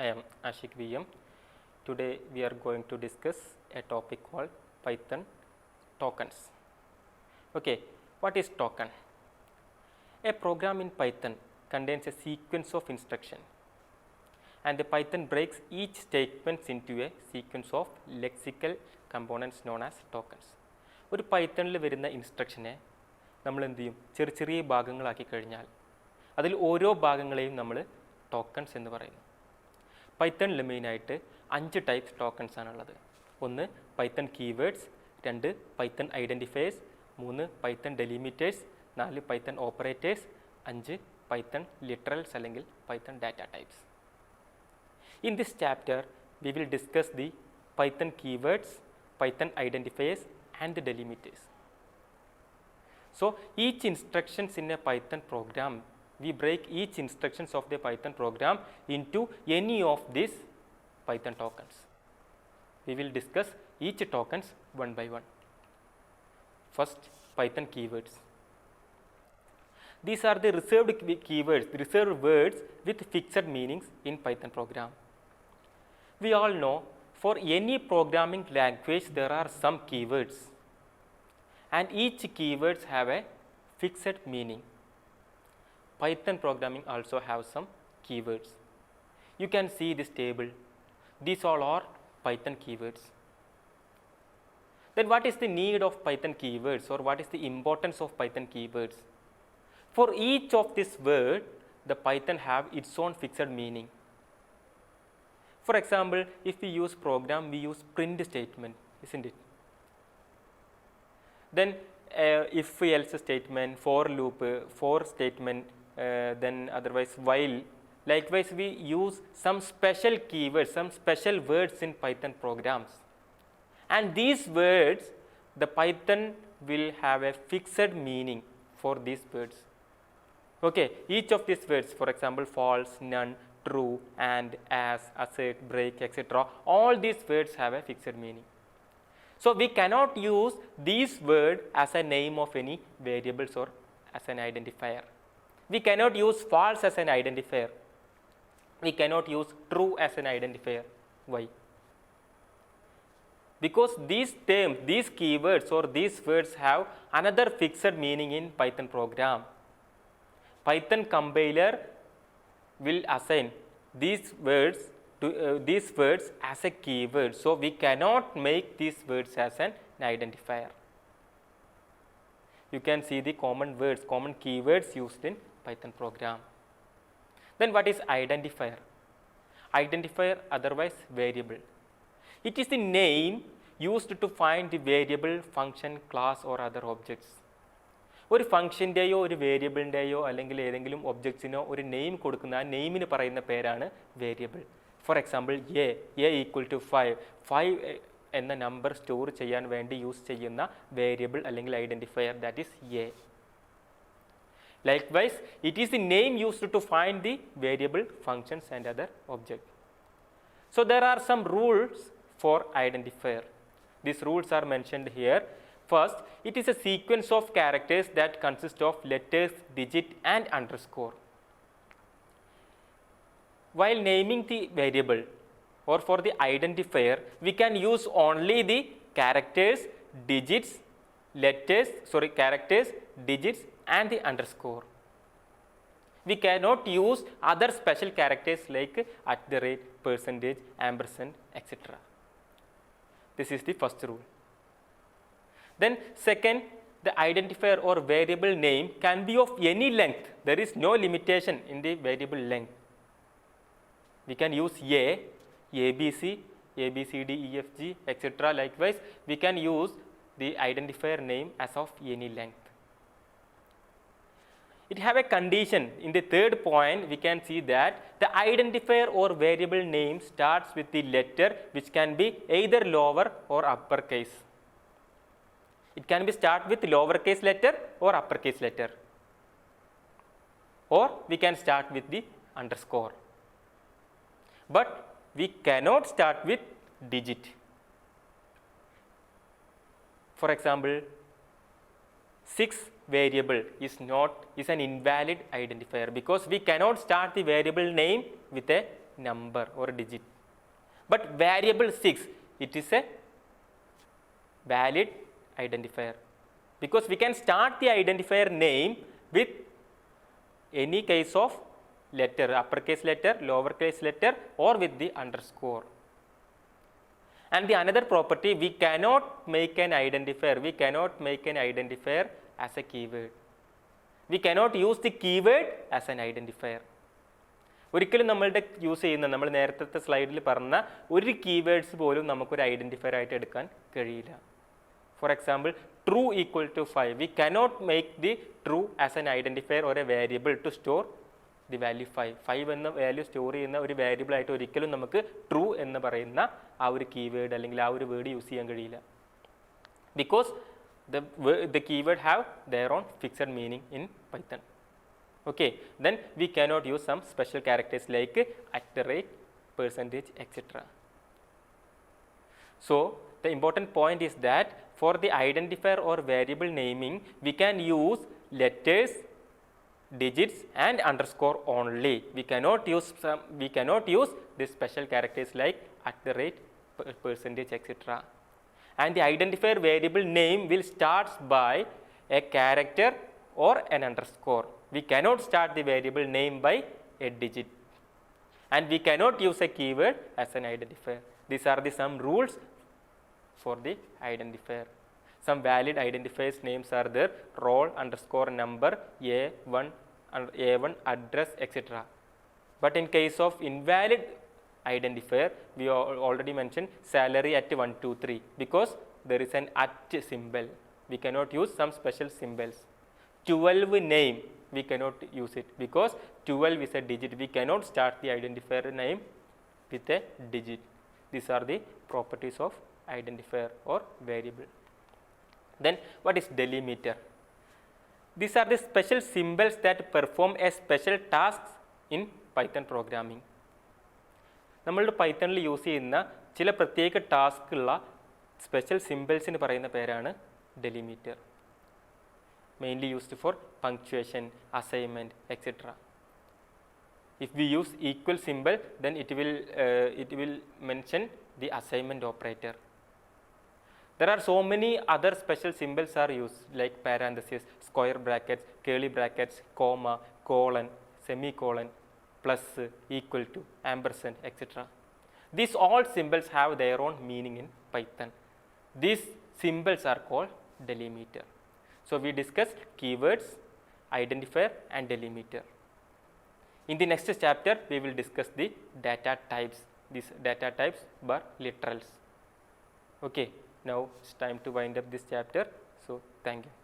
I am ASHIQ VM. Today we are going to discuss a topic called Python tokens. Okay, what is token? A program in Python contains a sequence of instructions, and the Python breaks each statement into a sequence of lexical components known as tokens. ഒരു പൈത്തണിൽ വരുന്ന ഇൻസ്ട്രക്ഷനെ നമ്മൾ എന്ത് ചെയ്യും? ചെറിയ ചെറിയ ഭാഗങ്ങളാക്കി കഴിഞ്ഞാൽ അതിൽ ഓരോ ഭാഗങ്ങളെയും നമ്മൾ ടോക്കൺസ് എന്ന് പറയുന്നു. പൈത്തണിൽ മെയിനായിട്ട് 5 ടൈപ്സ് ടോക്കൺസ് ആണുള്ളത്. 1 Python keywords, 2 Python identifiers, 3 Python delimiters, 4 Python operators, 5 Python literals അല്ലെങ്കിൽ Python data types. In this chapter, we will discuss the Python keywords, Python identifiers and the delimiters. So, each instructions in a Python program, we break each instructions of the Python program into any of these Python tokens. We will discuss each tokens one by one. First, Python keywords. These are the reserved keywords, reserved words with fixed meanings in Python program. We all know for any programming language there are some keywords, and each keywords have a fixed meaning. Python programming also have some keywords. You can see this table. These all are Python keywords. Then what is the need of Python keywords, or what is the importance of Python keywords? For each of this word, the Python have its own fixed meaning. For example, if we use program, we use print statement, isn't it? Then if else statement, for loop, for statement, then otherwise while. Likewise, we use some special keywords, some special words in Python programs, and these words, the Python will have a fixed meaning for these words. Okay, each of these words, for example, false, none, true, and, as, assert, break, etc. all these words have a fixed meaning. So, we cannot use these words as a name of any variables or as an identifier. We cannot use false as an identifier. We cannot use true as an identifier. Why? Because these terms, these keywords or these words have another fixed meaning in Python program. Python compiler will assign these words to these words as a keyword. So, we cannot make these words as an identifier. You can see the common words, common keywords used in Python program. Then what is identifier? Identifier, otherwise variable. It is the name used to find the variable, function, class or other objects. ഒരു ഫംഗ്ഷൻ്റെയോ ഒരു വേരിയബിളിൻ്റെയോ അല്ലെങ്കിൽ ഏതെങ്കിലും ഒബ്ജക്ട്സിനോ ഒരു name കൊടുക്കുന്ന ആ നെയിമിന് പറയുന്ന പേരാണ് variable. For example A equal to 5 എന്ന നമ്പർ സ്റ്റോർ ചെയ്യാൻ വേണ്ടി യൂസ് ചെയ്യുന്ന വേരിയബിൾ അല്ലെങ്കിൽ identifier, that is A. Likewise, it is the name used to find the variable, functions and other objects. So, there are some rules for identifier. These rules are mentioned here. First, it is a sequence of characters that consist of letters, digit and underscore. While naming the variable or for the identifier, we can use only the characters, digits, characters, digits and the underscore. We cannot use other special characters like @, percentage, ampersand, etc. This is the first rule. Then second, the identifier or variable name can be of any length. There is no limitation in the variable length. We can use ABC, ABCD, EFG, etc. Likewise, we can use the identifier name as of any length. It have a condition. In the third point, we can see that the identifier or variable name starts with the letter which can be either lower or uppercase. It can be start with lowercase letter or uppercase letter, or we can start with the underscore, but we cannot start with digit. For example, 6 variable is an invalid identifier because we cannot start the variable name with a number or digit. But variable 6, it is a valid identifier, because we can start the identifier name with any case of letter, uppercase letter, lowercase letter, or with the underscore. And the another property, we cannot make an identifier as a keyword. We cannot use the keyword as an identifier. ഒരിക്കലും നമ്മളുടെ use ചെയ്യുന്ന, നമ്മൾ നേരത്തെ സ്ലൈഡിൽ പറഞ്ഞ ഒരു keywords പോലും നമുക്കൊരു ഐഡൻറ്റിഫയർ ആയിട്ട് എടുക്കാൻ കഴിയില്ല. For example, true equal to 5. We cannot make the true as an identifier or a variable to store the value 5. 5 എന്ന വാല്യൂ സ്റ്റോർ ചെയ്യുന്ന ഒരു വേരിയബിൾ ആയിട്ട് ഒരിക്കലും നമുക്ക് ട്രൂ എന്ന് പറയുന്ന ആ ഒരു കീവേഡ് അല്ലെങ്കിൽ ആ ഒരു വേർഡ് യൂസ് ചെയ്യാൻ കഴിയില്ല. Because the keyword have their own fixed meaning in Python. Okay, then we cannot use some special characters like @, percentage, etc. So the important point is that for the identifier or variable naming, we can use letters, digits and underscore only. We cannot use these special characters like @, percentage, etc. And the identifier variable name will start by a character or an underscore. We cannot start the variable name by a digit, and we cannot use a keyword as an identifier. These are the some rules for the identifier. Some valid identifiers names are there: roll, underscore, number, A1 address, etc. But in case of invalid identifier, we already mentioned salary at 123, because there is an @ symbol. We cannot use some special symbols. 12 name, we cannot use it because 12 is a digit. We cannot start the identifier name with a digit. These are the properties of identifier or variable. Then what is delimiter? These are the special symbols that perform a special tasks in Python programming. നമ്മളുടെ പൈത്തണിൽ use ചെയ്യുന്ന ചില പ്രത്യേക task ഉള്ള special സിമ്പിൾസിന് പറയുന്ന പേരാണ് delimiter. Mainly used for punctuation, assignment, etcetera. If we use equal simple, then it will mention the assignment operator. There are so many other special symbols are used, like parenthesis, square brackets, curly brackets, comma, colon, semicolon, plus, equal to, ampersand, etc. These all symbols have their own meaning in Python. These symbols are called delimiter. So we discussed keywords, identifier and delimiter. In the next chapter, we will discuss the data types. These data types were literals. Okay, now it's time to wind up this chapter. So thank you.